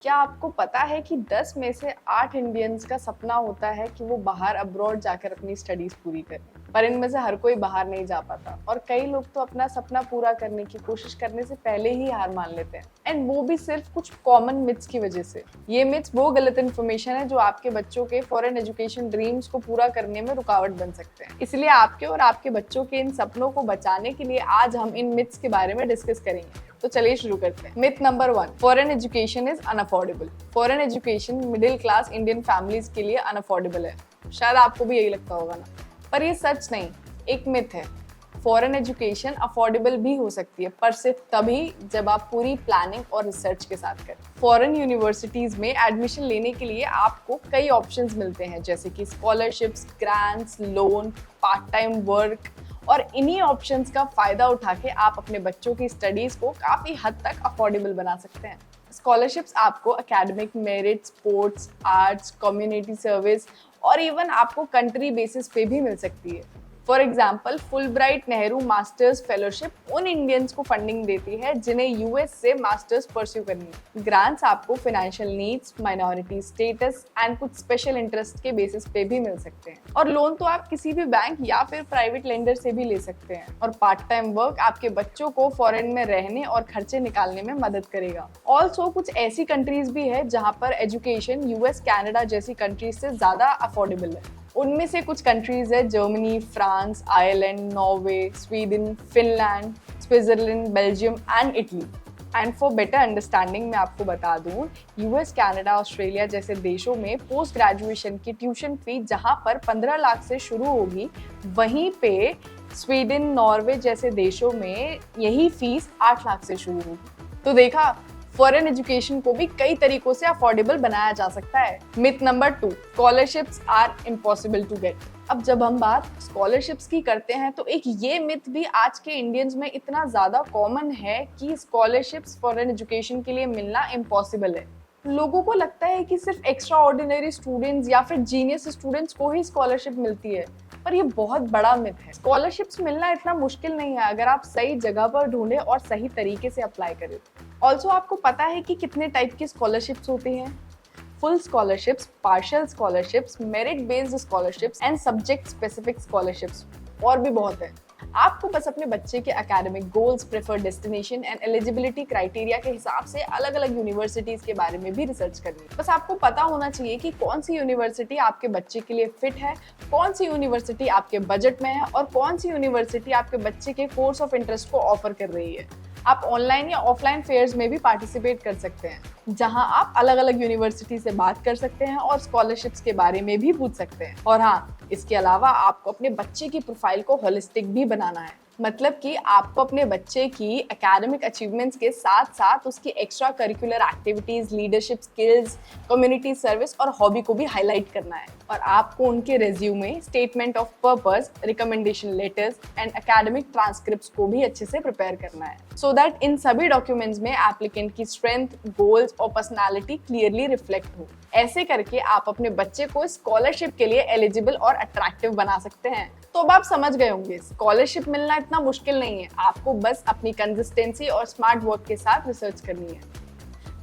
क्या आपको पता है कि 10 में से 8 इंडियंस का सपना होता है कि वो बाहर अब्रॉड जाकर अपनी स्टडीज पूरी करें, पर इनमें से हर कोई बाहर नहीं जा पाता और कई लोग तो अपना सपना पूरा करने की कोशिश करने से पहले ही हार मान लेते हैं, एंड वो भी सिर्फ कुछ कॉमन मिथ्स की वजह से। ये मिथ्स वो गलत इन्फॉर्मेशन है जो आपके बच्चों के फॉरेन एजुकेशन ड्रीम्स को पूरा करने में रुकावट बन सकते हैं। इसलिए आपके और आपके बच्चों के इन सपनों को बचाने के लिए आज हम इन मिथ्स के बारे में डिस्कस करेंगे। तो चलिए शुरू करते हैं। Myth number 1, foreign education is unaffordable. Foreign education middle class Indian families के लिए अनअफोर्डेबल है। शायद आपको भी यही लगता होगा ना, पर ये सच नहीं, एक मिथ है। फॉरेन एजुकेशन अफोर्डेबल भी हो सकती है, पर सिर्फ तभी जब आप पूरी प्लानिंग और रिसर्च के साथ करें। फॉरेन यूनिवर्सिटीज में एडमिशन लेने के लिए आपको कई ऑप्शंस मिलते हैं, जैसे कि scholarships, grants, loan, part time work, और इन्हीं ऑप्शंस का फायदा उठा के आप अपने बच्चों की स्टडीज को काफी हद तक अफोर्डेबल बना सकते हैं। स्कॉलरशिप्स आपको academic merit, sports, arts, community service और इवन आपको कंट्री बेसिस पे भी मिल सकती है। For example, Fulbright Nehru masters fellowship उन इंडियंस को फंडिंग देती है जिन्हें यूएस से मास्टर्स परस्यू करनी है। ग्रांट्स आपको financial needs, minority status and कुछ स्पेशल इंटरेस्ट के बेसिस पे भी मिल सकते हैं। और लोन तो आप किसी भी बैंक या फिर प्राइवेट लेंडर से भी ले सकते हैं। और पार्ट टाइम वर्क आपके बच्चों को फॉरेन में रहने और खर्चे निकालने में मदद करेगा। ऑल्सो कुछ ऐसी कंट्रीज भी है जहाँ पर एजुकेशन यूएस, कनाडा जैसी कंट्रीज से ज्यादा अफोर्डेबल है। उनमें से कुछ कंट्रीज है Germany, France, Ireland, Norway, Sweden, Finland, Switzerland, Belgium and Italy. And for better understanding मैं आपको बता दूं, यूएस, कनाडा, ऑस्ट्रेलिया जैसे देशों में पोस्ट ग्रेजुएशन की ट्यूशन फी जहां पर 15 लाख से शुरू होगी, वहीं पे स्वीडन, नॉर्वे जैसे देशों में यही फीस 8 लाख से शुरू होगी। तो देखा, फॉरेन एजुकेशन को भी कई तरीकों से अफोर्डेबल बनाया जा सकता है। Myth number 2, scholarships are impossible to get. अब जब हम बात स्कॉलरशिप्स की करते हैं तो एक ये मिथ भी आज के इंडियंस में इतना ज्यादा कॉमन है कि स्कॉलरशिप्स फॉरेन एजुकेशन के लिए मिलना इम्पॉसिबल है। लोगों को लगता है कि सिर्फ एक्स्ट्रा ऑर्डिनरी स्टूडेंट्स या फिर जीनियस स्टूडेंट्स को ही स्कॉलरशिप मिलती है, पर ये बहुत बड़ा मिथ है। स्कॉलरशिप्स मिलना इतना मुश्किल नहीं है अगर आप सही जगह पर ढूंढे और सही तरीके से अप्लाई करें। ऑल्सो आपको पता है कि कितने टाइप की स्कॉलरशिप्स होती हैं? Full scholarships, partial scholarships, merit based scholarships and subject specific scholarships, और भी बहुत है। आपको बस अपने बच्चे के academic goals, preferred destination and eligibility criteria के हिसाब से अलग अलग यूनिवर्सिटीज के बारे में भी रिसर्च करनी है। बस आपको पता होना चाहिए कि कौन सी यूनिवर्सिटी आपके बच्चे के लिए फिट है, कौन सी यूनिवर्सिटी आपके बजट में है और कौन सी यूनिवर्सिटी आपके बच्चे के कोर्स ऑफ इंटरेस्ट को ऑफर कर रही है। आप ऑनलाइन या ऑफलाइन फेयर्स में भी पार्टिसिपेट कर सकते हैं, जहां आप अलग अलग यूनिवर्सिटी से बात कर सकते हैं और स्कॉलरशिप्स के बारे में भी पूछ सकते हैं। और हाँ, इसके अलावा आपको अपने बच्चे की प्रोफाइल को होलिस्टिक भी बनाना है, मतलब कि आपको अपने बच्चे की एकेडमिक अचीवमेंट्स के साथ साथ उसकी extra curricular activities, leadership skills, community service और हॉबी को भी हाईलाइट करना है। और आपको उनके resume, statement of purpose, recommendation letters and academic transcripts को भी अच्छे से प्रिपेयर करना है, सो दैट इन सभी डॉक्यूमेंट्स में एप्लीकेंट की स्ट्रेंथ, गोल्स और पर्सनालिटी क्लियरली रिफ्लेक्ट हो। ऐसे करके आप अपने बच्चे को स्कॉलरशिप के लिए एलिजिबल और अट्रैक्टिव बना सकते हैं। तो अब आप समझ गए होंगे, स्कॉलरशिप मिलना इतना मुश्किल नहीं है, आपको बस अपनी कंसिस्टेंसी और स्मार्ट वर्क के साथ रिसर्च करनी है।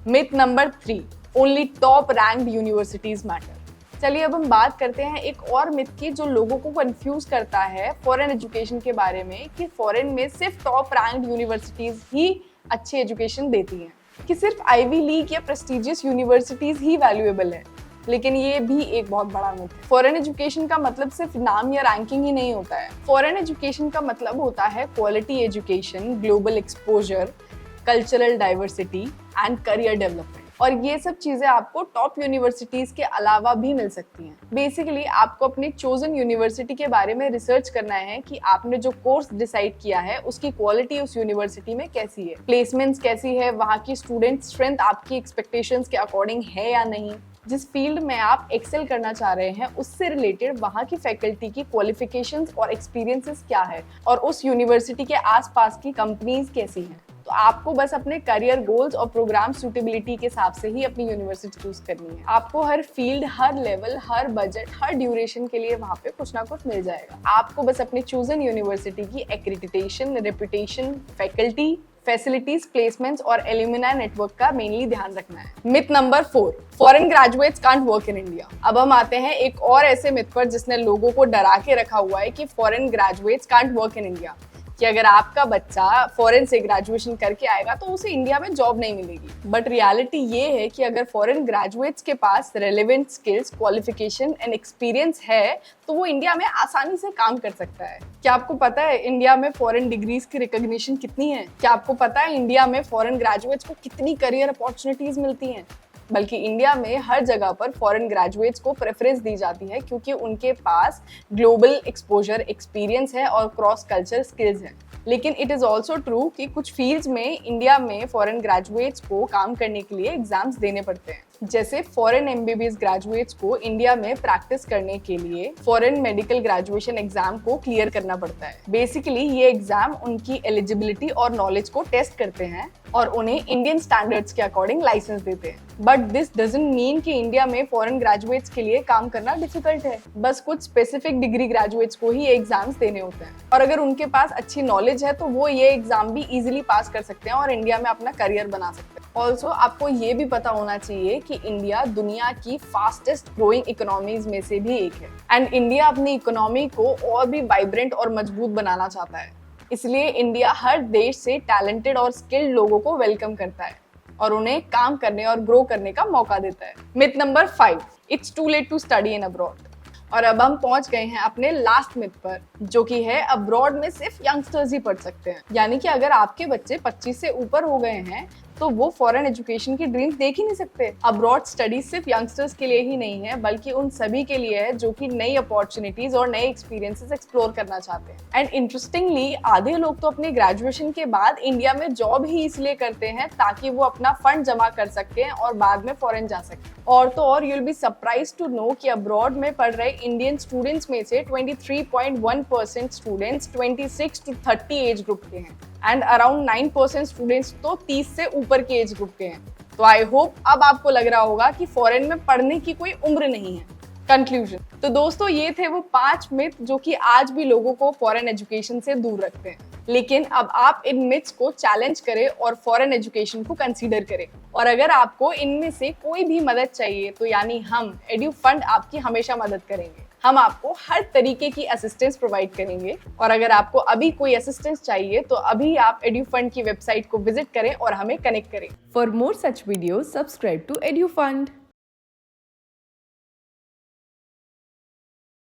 Myth number 3, only top ranked universities matter. चलिए अब हम बात करते हैं एक और मिथ की जो लोगों को कंफ्यूज करता है फॉरेन एजुकेशन के बारे में, कि फॉरेन में सिर्फ टॉप रैंक्ड यूनिवर्सिटीज ही अच्छी एजुकेशन देती हैं, कि सिर्फ आईवी लीग या प्रेस्टिजियस यूनिवर्सिटीज ही वैल्यूएबल है। लेकिन ये भी एक बहुत बड़ा मिथ है। फॉरेन एजुकेशन का मतलब सिर्फ नाम या रैंकिंग ही नहीं होता है। फॉरेन एजुकेशन का मतलब होता है quality education, global exposure, cultural diversity and career development. और ये सब चीजें आपको टॉप यूनिवर्सिटीज के अलावा भी मिल सकती हैं। बेसिकली आपको अपनी चोजन यूनिवर्सिटी के बारे में रिसर्च करना है कि आपने जो कोर्स डिसाइड किया है उसकी क्वालिटी उस यूनिवर्सिटी में कैसी है, प्लेसमेंट्स कैसी है, वहाँ की स्टूडेंट स्ट्रेंथ आपकी एक्सपेक्टेशंस के अकॉर्डिंग है या नहीं, जिस फील्ड में आप एक्सेल करना चाह रहे हैं उससे रिलेटेड वहाँ की फैकल्टी की क्वालिफिकेशंस और एक्सपीरियंसेस क्या है, और उस यूनिवर्सिटी के आसपास की कंपनीज कैसी हैं। तो आपको बस अपने करियर गोल्स और प्रोग्राम सूटेबिलिटी के हिसाब से ही अपनी यूनिवर्सिटी चूज करनी है। आपको हर फील्ड, हर लेवल, हर बजट, हर ड्यूरेशन के लिए वहाँ पे कुछ ना कुछ मिल जाएगा। आपको बस अपनी चूजन यूनिवर्सिटी की accreditation, reputation, faculty, facilities, placements और एल्यूमिनाई नेटवर्क का मेनली ध्यान रखना है। Myth number 4, foreign graduates can't work in India. अब हम आते हैं एक और ऐसे मिथ पर जिसने लोगों को डरा के रखा हुआ है कि foreign graduates can't work in India, कि अगर आपका बच्चा फॉरेन से ग्रेजुएशन करके आएगा तो उसे इंडिया में जॉब नहीं मिलेगी। बट रियलिटी ये है कि अगर फॉरेन ग्रेजुएट्स के पास relevant skills, qualification and experience है तो वो इंडिया में आसानी से काम कर सकता है। क्या आपको पता है इंडिया में फॉरेन डिग्रीज की रिकॉग्निशन कितनी है? क्या आपको पता है इंडिया में फॉरेन ग्रेजुएट्स को कितनी करियर अपॉर्चुनिटीज मिलती हैं? बल्कि इंडिया में हर जगह पर फॉरेन ग्रेजुएट्स को प्रेफरेंस दी जाती है क्योंकि उनके पास ग्लोबल एक्सपोजर, एक्सपीरियंस है और क्रॉस कल्चर स्किल्स हैं। लेकिन इट इज़ ऑल्सो ट्रू कि कुछ फील्ड्स में इंडिया में फॉरेन ग्रेजुएट्स को काम करने के लिए एग्जाम्स देने पड़ते हैं। जैसे फॉरेन एमबीबीएस ग्रेजुएट्स को इंडिया में प्रैक्टिस करने के लिए फॉरेन मेडिकल ग्रेजुएशन एग्जाम को क्लियर करना पड़ता है। बेसिकली ये एग्जाम उनकी एलिजिबिलिटी और नॉलेज को टेस्ट करते हैं और उन्हें इंडियन स्टैंडर्ड्स के अकॉर्डिंग लाइसेंस देते हैं। बट दिस डजंट मीन कि इंडिया में फॉरेन ग्रेजुएट्स के लिए काम करना डिफिकल्ट है। बस कुछ स्पेसिफिक डिग्री ग्रेजुएट्स को ही एग्जाम्स देने होते हैं और अगर उनके पास अच्छी नॉलेज है तो वो ये एग्जाम भी इजीली पास कर सकते हैं और इंडिया में अपना करियर बना सकते हैं। ऑल्सो आपको ये भी पता होना चाहिए कि इंडिया दुनिया की फास्टेस्ट ग्रोइंग इकोनॉमीज में से भी एक है एंड इंडिया अपनी इकोनॉमी को और भी वाइब्रेंट और मजबूत बनाना चाहता है। इसलिए इंडिया हर देश से टैलेंटेड और स्किल्ड लोगों को वेलकम करता है और उन्हें काम करने और ग्रो करने का मौका देता है। Myth number 5, it's too late to study in abroad. और अब हम पहुंच गए हैं अपने लास्ट मिथ पर, जो कि है अब्रॉड में सिर्फ यंगस्टर्स ही पढ़ सकते हैं। यानी कि अगर आपके बच्चे 25 से ऊपर हो गए हैं तो वो फॉरेन एजुकेशन की ड्रीम्स देख ही नहीं सकते। अब्रॉड स्टडी सिर्फ यंगस्टर्स के लिए ही नहीं है बल्कि उन सभी के लिए है जो कि नई अपॉर्चुनिटीज और नए एक्सपीरियंसेस एक्सप्लोर करना चाहते हैं। एंड इंटरेस्टिंगली आधे लोग तो अपने ग्रेजुएशन के बाद इंडिया में जॉब ही इसलिए करते हैं ताकि वो अपना फंड जमा कर सकें और बाद में फॉरेन जा सकें। और तो और you'll be surprise to know कि अब्रॉड में पढ़ रहे इंडियन स्टूडेंट्स में से 23.1% स्टूडेंट्स 26 to 30 एज ग्रुप के हैं एंड अराउंड 9% स्टूडेंट्स तो 30 से ऊपर के एज ग्रुप के हैं। तो आई होप अब आपको लग रहा होगा कि फॉरेन में पढ़ने की कोई उम्र नहीं है। कंक्लूजन, तो दोस्तों ये थे वो 5 मिथ जो कि आज भी लोगों को फॉरेन एजुकेशन से दूर रखते हैं। लेकिन अब आप इन मिथ्स को चैलेंज करें और फॉरेन एजुकेशन को कंसीडर करें। और अगर आपको इनमें से कोई भी मदद चाहिए तो यानी हम एड्यू फंड आपकी हमेशा मदद करेंगे। हम आपको हर तरीके की असिस्टेंस प्रोवाइड करेंगे और अगर आपको अभी कोई असिस्टेंस चाहिए तो अभी आप एड्यू फंड की वेबसाइट को विजिट करें और हमें कनेक्ट करें। For more such videos subscribe to edu fund.